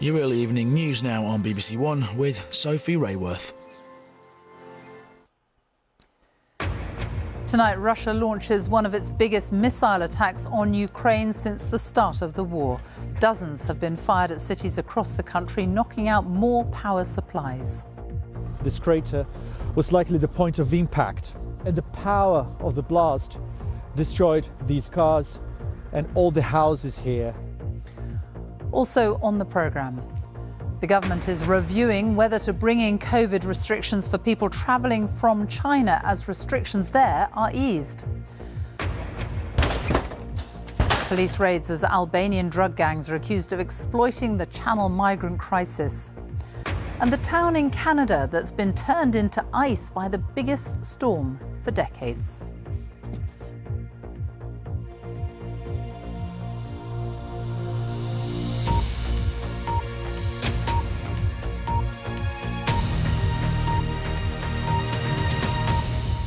Your early evening news now on BBC One with Sophie Raworth. Tonight, Russia launches one of its biggest missile attacks on Ukraine since the start of the war. Dozens have been fired at cities across the country, knocking out more power supplies. This crater was likely the point of impact, and the power of the blast destroyed these cars and all the houses here. Also on the programme, the government is reviewing whether to bring in COVID restrictions for people travelling from China as restrictions there are eased. Police raids as Albanian drug gangs are accused of exploiting the Channel migrant crisis. And the town in Canada that's been turned into ice by the biggest storm for decades.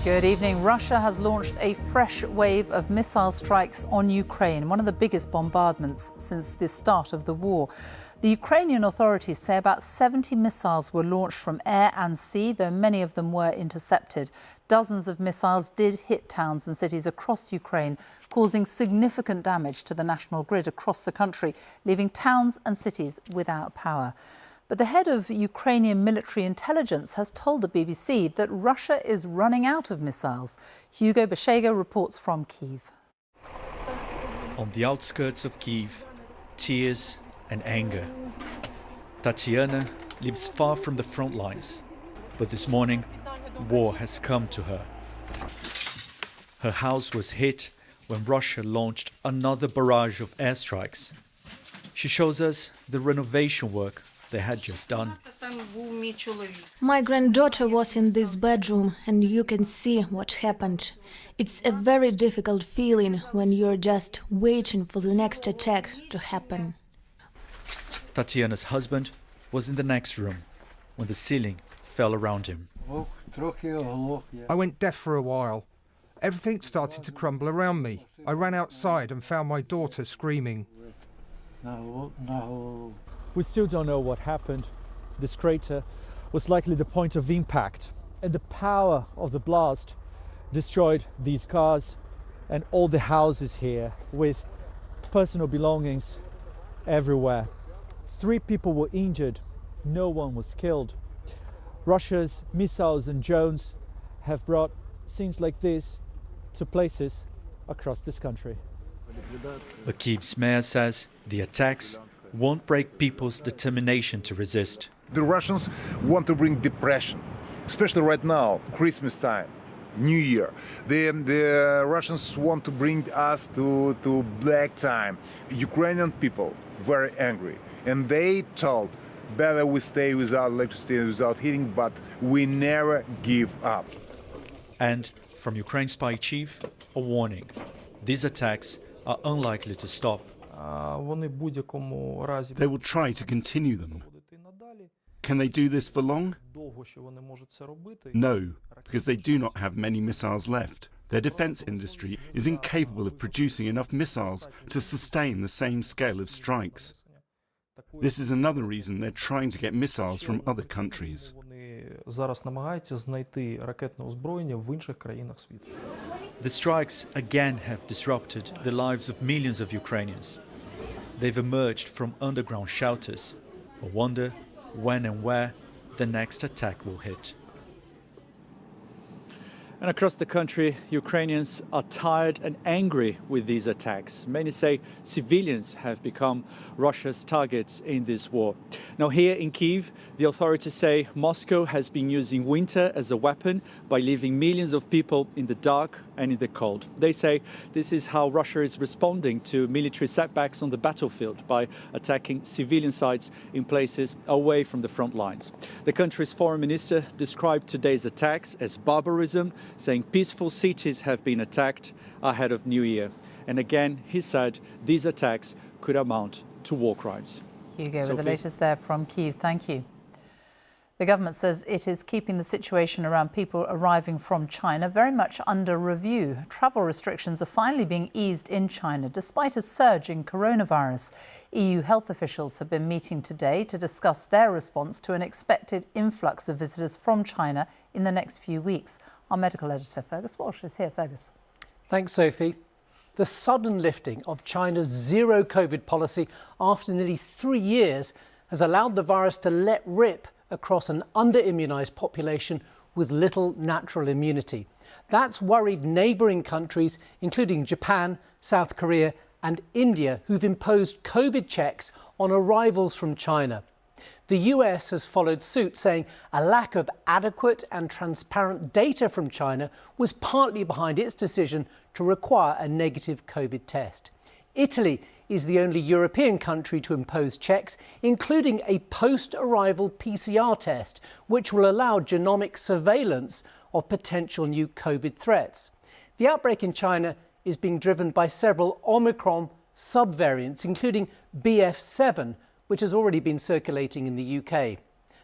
Good evening. Russia has launched a fresh wave of missile strikes on Ukraine, one of the biggest bombardments since the start of the war. The Ukrainian authorities say about 70 missiles were launched from air and sea, though many of them were intercepted. Dozens of missiles did hit towns and cities across Ukraine, causing significant damage to the national grid across the country, leaving towns and cities without power. But the head of Ukrainian military intelligence has told the BBC that Russia is running out of missiles. Hugo Beshega reports from Kyiv. On the outskirts of Kyiv, tears and anger. Tatiana lives far from the front lines, but this morning, war has come to her. Her house was hit when Russia launched another barrage of airstrikes. She shows us the renovation work they had just done. My granddaughter was in this bedroom and you can see what happened. It's a very difficult feeling when you're just waiting for the next attack to happen. Tatiana's husband was in the next room when the ceiling fell around him. I went deaf for a while. Everything started to crumble around me. I ran outside and found my daughter screaming. We still don't know what happened. This crater was likely the point of impact, and the power of the blast destroyed these cars and all the houses here, with personal belongings everywhere. 3 people were injured, no one was killed. Russia's missiles and drones have brought scenes like this to places across this country. But Kyiv's mayor says the attacks won't break people's determination to resist. The Russians want to bring depression, especially right now, Christmas time, New Year. The Russians want to bring us to black time. Ukrainian people very angry, and they told, better we stay without electricity and without heating, but we never give up. And from Ukraine spy chief, a warning. These attacks are unlikely to stop. They will try to continue them. Can they do this for long? No, because they do not have many missiles left. Their defense industry is incapable of producing enough missiles to sustain the same scale of strikes. This is another reason they're trying to get missiles from other countries. The strikes again have disrupted the lives of millions of Ukrainians. They've emerged from underground shelters, but wonder when and where the next attack will hit. And across the country, Ukrainians are tired and angry with these attacks. Many say civilians have become Russia's targets in this war. Now here in Kyiv, the authorities say Moscow has been using winter as a weapon by leaving millions of people in the dark and in the cold. They say this is how Russia is responding to military setbacks on the battlefield by attacking civilian sites in places away from the front lines. The country's foreign minister described today's attacks as barbarism, saying peaceful cities have been attacked ahead of New Year. And again, he said these attacks could amount to war crimes. Hugo, with Sophie? the latest there from Kyiv. Thank you. The government says it is keeping the situation around people arriving from China very much under review. Travel restrictions are finally being eased in China despite a surge in coronavirus. EU health officials have been meeting today to discuss their response to an expected influx of visitors from China in the next few weeks. Our medical editor Fergus Walsh is here. Fergus. Thanks, Sophie. The sudden lifting of China's zero COVID policy after nearly 3 years has allowed the virus to let rip across an under-immunised population with little natural immunity. That's worried neighbouring countries, including Japan, South Korea and India, who've imposed COVID checks on arrivals from China. The US has followed suit, saying a lack of adequate and transparent data from China was partly behind its decision to require a negative COVID test. Italy is the only European country to impose checks, including a post-arrival PCR test, which will allow genomic surveillance of potential new COVID threats. The outbreak in China is being driven by several Omicron subvariants, including BF7, which has already been circulating in the UK.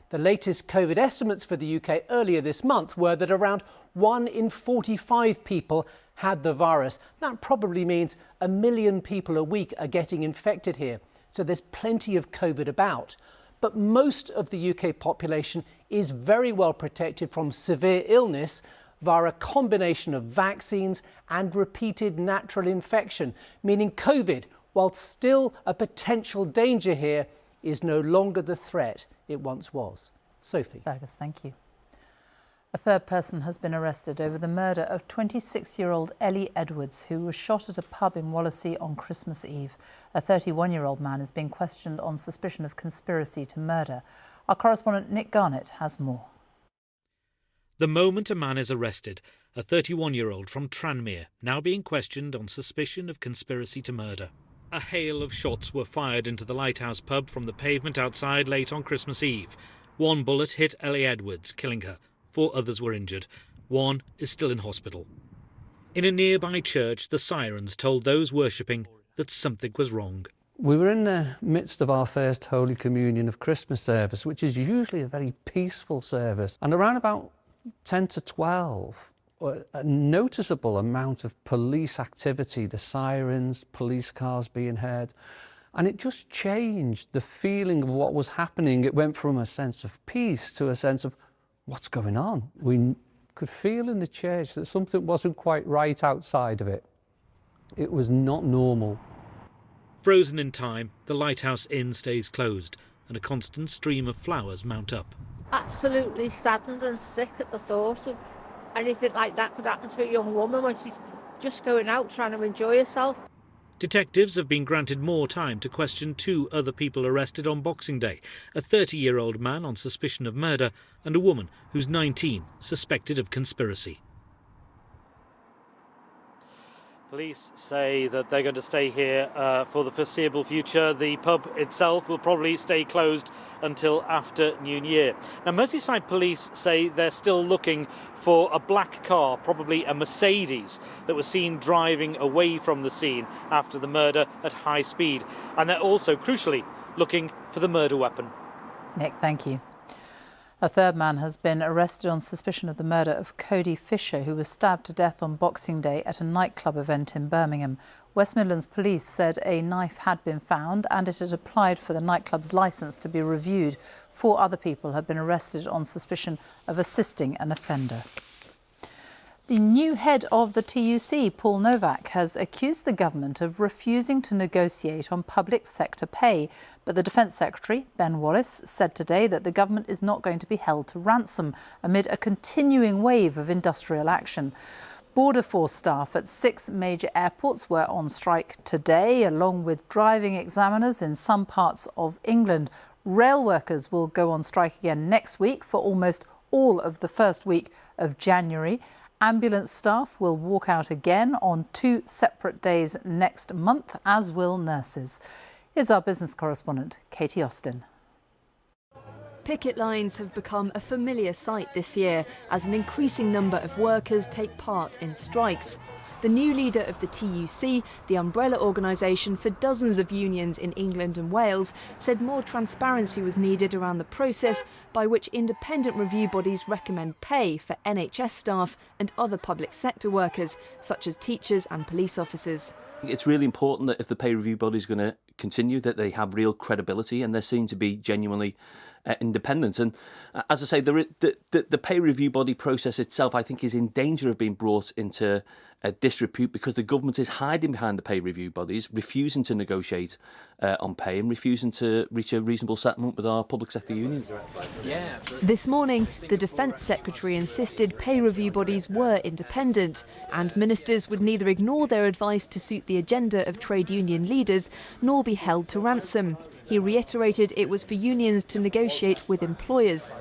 The latest COVID estimates for the UK earlier this month were that around 1 in 45 people had the virus. That probably means 1 million people a week are getting infected here. So there's plenty of COVID about. But most of the UK population is very well protected from severe illness via a combination of vaccines and repeated natural infection, meaning COVID, while still a potential danger here, is no longer the threat it once was. Sophie. Fergus, thank you. A third person has been arrested over the murder of 26-year-old Ellie Edwards, who was shot at a pub in Wallasey on Christmas Eve. A 31-year-old man is being questioned on suspicion of conspiracy to murder. Our correspondent Nick Garnett has more. The moment a man is arrested, a 31-year-old from Tranmere, now being questioned on suspicion of conspiracy to murder. A hail of shots were fired into the Lighthouse pub from the pavement outside late on Christmas Eve. One bullet hit Ellie Edwards, killing her. 4 others were injured. 1 is still in hospital. In a nearby church, the sirens told those worshipping that something was wrong. We were in the midst of our first Holy Communion of Christmas service, which is usually a very peaceful service. And around about 10 to 12, a noticeable amount of police activity, the sirens, police cars being heard. And it just changed the feeling of what was happening. It went from a sense of peace to a sense of what's going on. We could feel in the church that something wasn't quite right outside of it. It was not normal. Frozen in time, the Lighthouse Inn stays closed and a constant stream of flowers mount up. Absolutely saddened and sick at the thought of anything like that could happen to a young woman when she's just going out trying to enjoy herself. Detectives have been granted more time to question 2 other people arrested on Boxing Day, a 30-year-old man on suspicion of murder and a woman who's 19, suspected of conspiracy. Police say that they're going to stay here for the foreseeable future. The pub itself will probably stay closed until after New Year. Now, Merseyside police say they're still looking for a black car, probably a Mercedes, that was seen driving away from the scene after the murder at high speed. And they're also, crucially, looking for the murder weapon. Nick, thank you. A third man has been arrested on suspicion of the murder of Cody Fisher, who was stabbed to death on Boxing Day at a nightclub event in Birmingham. West Midlands Police said a knife had been found and it had applied for the nightclub's licence to be reviewed. 4 other people have been arrested on suspicion of assisting an offender. The new head of the TUC, Paul Novak, has accused the government of refusing to negotiate on public sector pay. But the Defence Secretary, Ben Wallace, said today that the government is not going to be held to ransom amid a continuing wave of industrial action. Border Force staff at 6 major airports were on strike today, along with driving examiners in some parts of England. Rail workers will go on strike again next week for almost all of the first week of January. Ambulance staff will walk out again on 2 separate days next month, as will nurses. Here's our business correspondent, Katie Austin. Picket lines have become a familiar sight this year as an increasing number of workers take part in strikes. The new leader of the TUC, the umbrella organisation for dozens of unions in England and Wales, said more transparency was needed around the process by which independent review bodies recommend pay for NHS staff and other public sector workers, such as teachers and police officers. It's really important that if the pay review body is going to continue, that they have real credibility and they're seen to be genuinely independent. And as I say, the pay review body process itself, I think, is in danger of being brought into disrepute because the government is hiding behind the pay review bodies, refusing to negotiate on pay and refusing to reach a reasonable settlement with our public sector unions. This morning, the Defence Secretary insisted pay review bodies were independent and ministers would neither ignore their advice to suit the agenda of trade union leaders nor be held to ransom. He reiterated it was for unions to negotiate with employers.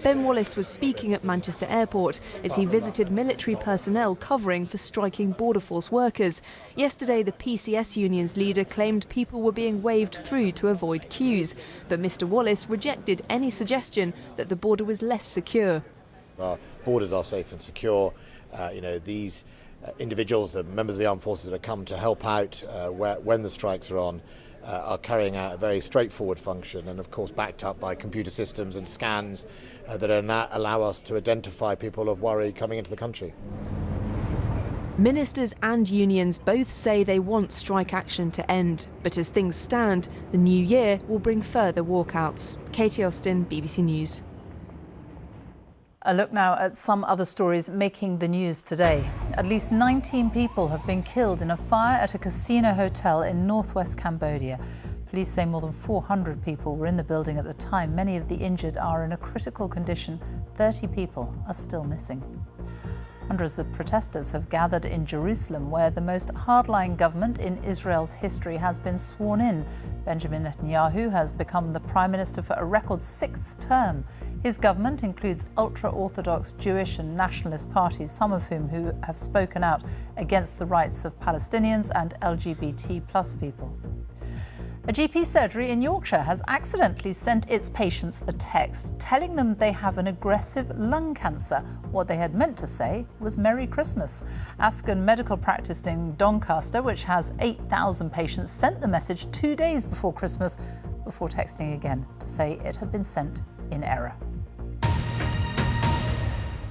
Ben Wallace was speaking at Manchester Airport as he visited military personnel covering for striking Border Force workers. Yesterday, the PCS union's leader claimed people were being waved through to avoid queues, but Mr Wallace rejected any suggestion that the border was less secure. Our borders are safe and secure. These individuals, the members of the armed forces that have come to help out when the strikes are on, are carrying out a very straightforward function and of course backed up by computer systems and scans that allow us to identify people of worry coming into the country. Ministers and unions both say they want strike action to end, but as things stand, the new year will bring further walkouts. Katie Austin, BBC News. A look now at some other stories making the news today. At least 19 people have been killed in a fire at a casino hotel in northwest Cambodia. Police say more than 400 people were in the building at the time. Many of the injured are in a critical condition. 30 people are still missing. Hundreds of protesters have gathered in Jerusalem, where the most hardline government in Israel's history has been sworn in. Benjamin Netanyahu has become the Prime Minister for a record 6th term. His government includes ultra-Orthodox Jewish and nationalist parties, some of whom have spoken out against the rights of Palestinians and LGBT+ people. A GP surgery in Yorkshire has accidentally sent its patients a text telling them they have an aggressive lung cancer. What they had meant to say was Merry Christmas. Ascot Medical Practice in Doncaster, which has 8,000 patients, sent the message 2 days before Christmas before texting again to say it had been sent in error.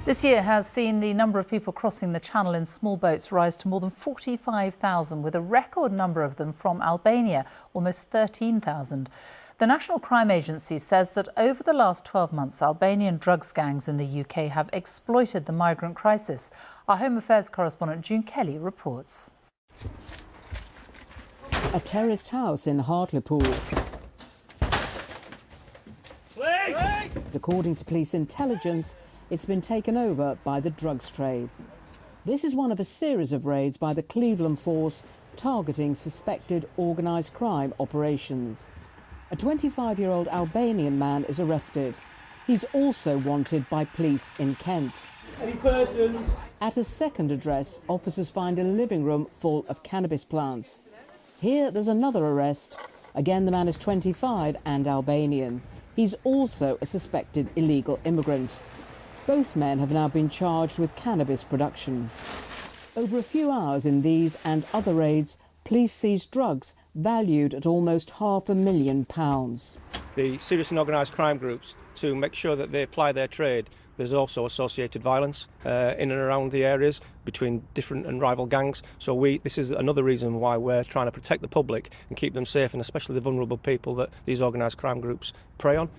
This year has seen the number of people crossing the channel in small boats rise to more than 45,000, with a record number of them from Albania, almost 13,000. The National Crime Agency says that over the last 12 months, Albanian drugs gangs in the UK have exploited the migrant crisis. Our Home Affairs correspondent June Kelly reports. A terraced house in Hartlepool. According to police intelligence, it's been taken over by the drugs trade. This is one of a series of raids by the Cleveland Force targeting suspected organised crime operations. A 25-year-old Albanian man is arrested. He's also wanted by police in Kent. Any persons? At a second address, officers find a living room full of cannabis plants. Here there's another arrest. Again, the man is 25 and Albanian. He's also a suspected illegal immigrant. Both men have now been charged with cannabis production. Over a few hours in these and other raids, police seized drugs valued at almost £500,000. The serious and organised crime groups, to make sure that they apply their trade, there's also associated violence in and around the areas between different and rival gangs. So this is another reason why we're trying to protect the public and keep them safe, and especially the vulnerable people that these organised crime groups prey on.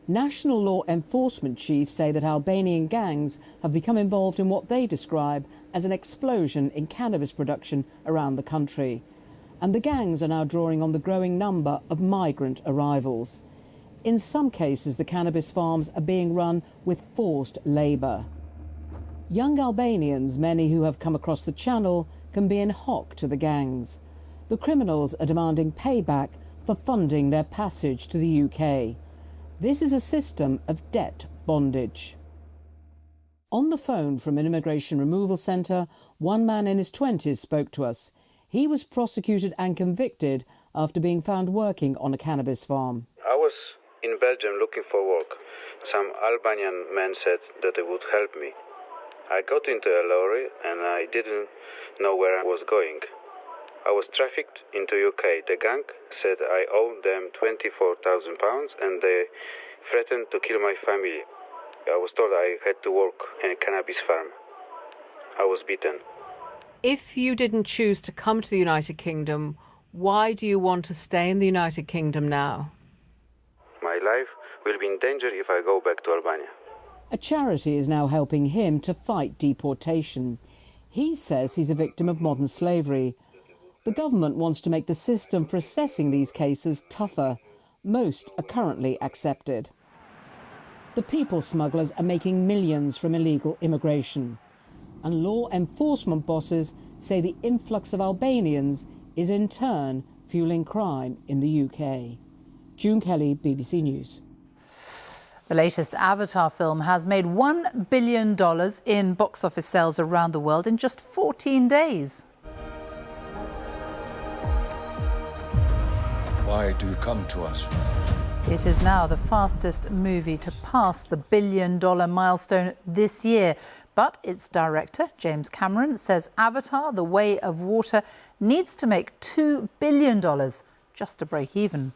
National law enforcement chiefs say that Albanian gangs have become involved in what they describe as an explosion in cannabis production around the country. And the gangs are now drawing on the growing number of migrant arrivals. In some cases, the cannabis farms are being run with forced labour. Young Albanians, many who have come across the channel, can be in hock to the gangs. The criminals are demanding payback for funding their passage to the UK. This is a system of debt bondage. On the phone from an immigration removal centre, one man in his 20s spoke to us. He was prosecuted and convicted after being found working on a cannabis farm. I was in Belgium looking for work. Some Albanian men said that they would help me. I got into a lorry and I didn't know where I was going. I was trafficked into UK. The gang said I owed them £24,000 and they threatened to kill my family. I was told I had to work in a cannabis farm. I was beaten. If you didn't choose to come to the United Kingdom, why do you want to stay in the United Kingdom now? My life will be in danger if I go back to Albania. A charity is now helping him to fight deportation. He says he's a victim of modern slavery. The government wants to make the system for assessing these cases tougher. Most are currently accepted. The people smugglers are making millions from illegal immigration. And law enforcement bosses say the influx of Albanians is in turn fueling crime in the UK. June Kelly, BBC News. The latest Avatar film has made $1 billion in box office sales around the world in just 14 days. Why do you come to us? It is now the fastest movie to pass the $1 billion milestone this year. But its director, James Cameron, says Avatar: The Way of Water needs to make $2 billion just to break even.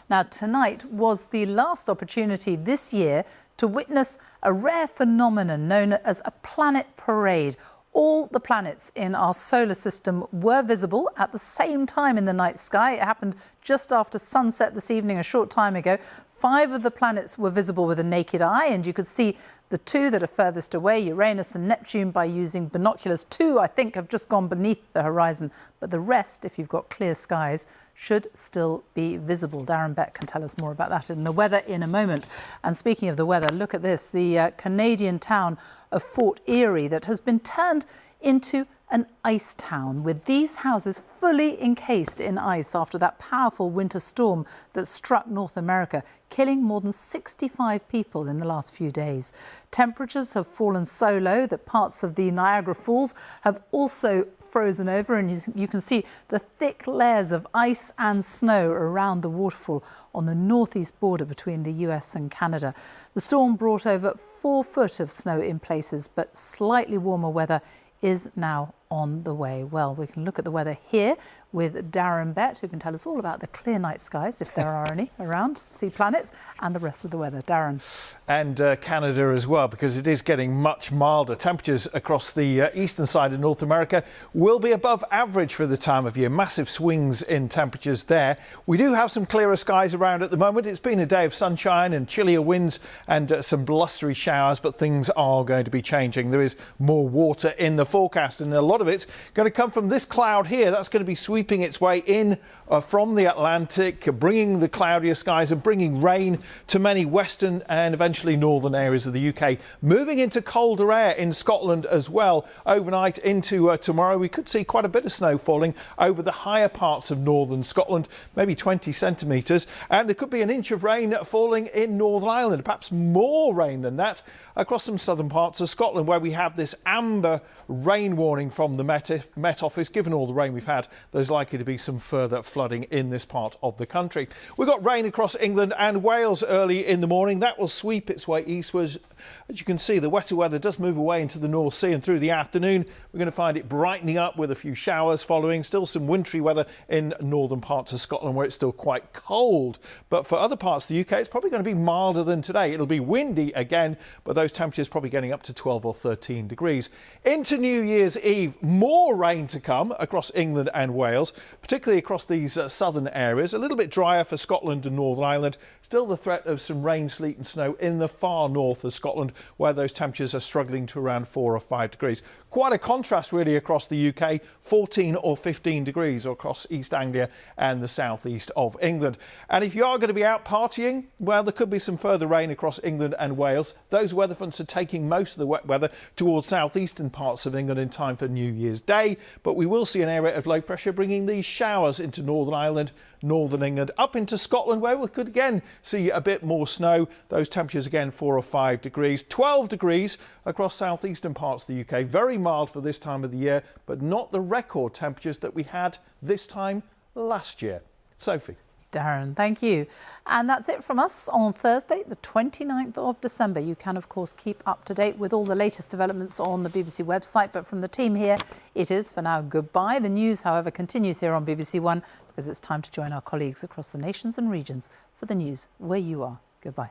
Now, tonight was the last opportunity this year to witness a rare phenomenon known as a planet parade. All the planets in our solar system were visible at the same time in the night sky. It happened just after sunset this evening, a short time ago. 5 of the planets were visible with the naked eye, and you could see the 2 that are furthest away, Uranus and Neptune, by using binoculars. 2, I think, have just gone beneath the horizon, but the rest, if you've got clear skies, should still be visible. Darren Beck can tell us more about that and the weather in a moment. And speaking of the weather, look at this. The Canadian town of Fort Erie that has been turned into an ice town, with these houses fully encased in ice after that powerful winter storm that struck North America, killing more than 65 people in the last few days. Temperatures have fallen so low that parts of the Niagara Falls have also frozen over, and you can see the thick layers of ice and snow around the waterfall on the northeast border between the US and Canada. The storm brought over 4 foot of snow in places, but slightly warmer weather is now on the way. Well, we can look at the weather here with Darren Bett, who can tell us all about the clear night skies, if there are any around, see planets, and the rest of the weather. Darren. And Canada as well, because it is getting much milder. Temperatures across the eastern side of North America will be above average for the time of year. Massive swings in temperatures there. We do have some clearer skies around at the moment. It's been a day of sunshine and chillier winds and some blustery showers, but things are going to be changing. There is more water in the forecast, and a lot of it's going to come from this cloud here. That's going to be sweeping its way in from the Atlantic, bringing the cloudier skies and bringing rain to many western and eventually northern areas of the UK. Moving into colder air in Scotland as well. Overnight into tomorrow, we could see quite a bit of snow falling over the higher parts of northern Scotland, maybe 20 centimetres, and there could be an inch of rain falling in Northern Ireland, perhaps more rain than that across some southern parts of Scotland, where we have this amber rain warning from the Met Office. Given all the rain we've had, there's likely to be some further flooding in this part of the country. We've got rain across England and Wales early in the morning. That will sweep its way eastwards. As you can see, the wetter weather does move away into the North Sea, and through the afternoon we're going to find it brightening up with a few showers following. Still some wintry weather in northern parts of Scotland, where it's still quite cold. But for other parts of the UK, it's probably going to be milder than today. It'll be windy again, but those temperatures probably getting up to 12 or 13 degrees. Into New Year's Eve, more rain to come across England and Wales, particularly across these southern areas. A little bit drier for Scotland and Northern Ireland. Still the threat of some rain, sleet and snow in the far north of Scotland, where those temperatures are struggling to around 4 or 5 degrees. Quite a contrast really across the UK, 14 or 15 degrees across East Anglia and the southeast of England. And if you are going to be out partying, well, there could be some further rain across England and Wales. Those weather fronts are taking most of the wet weather towards southeastern parts of England in time for New Year's Day, but we will see an area of low pressure bringing these showers into Northern Ireland, Northern England, up into Scotland, where we could again see a bit more snow. Those temperatures again 4 or 5 degrees, 12 degrees across southeastern parts of the UK. Very mild for this time of the year, but not the record temperatures that we had this time last year. Sophie. Darren, thank you. And that's it from us on Thursday, the 29th of December. You can, of course, keep up to date with all the latest developments on the BBC website. But from the team here, it is for now goodbye. The news, however, continues here on BBC One because it's time to join our colleagues across the nations and regions for the news where you are. Goodbye.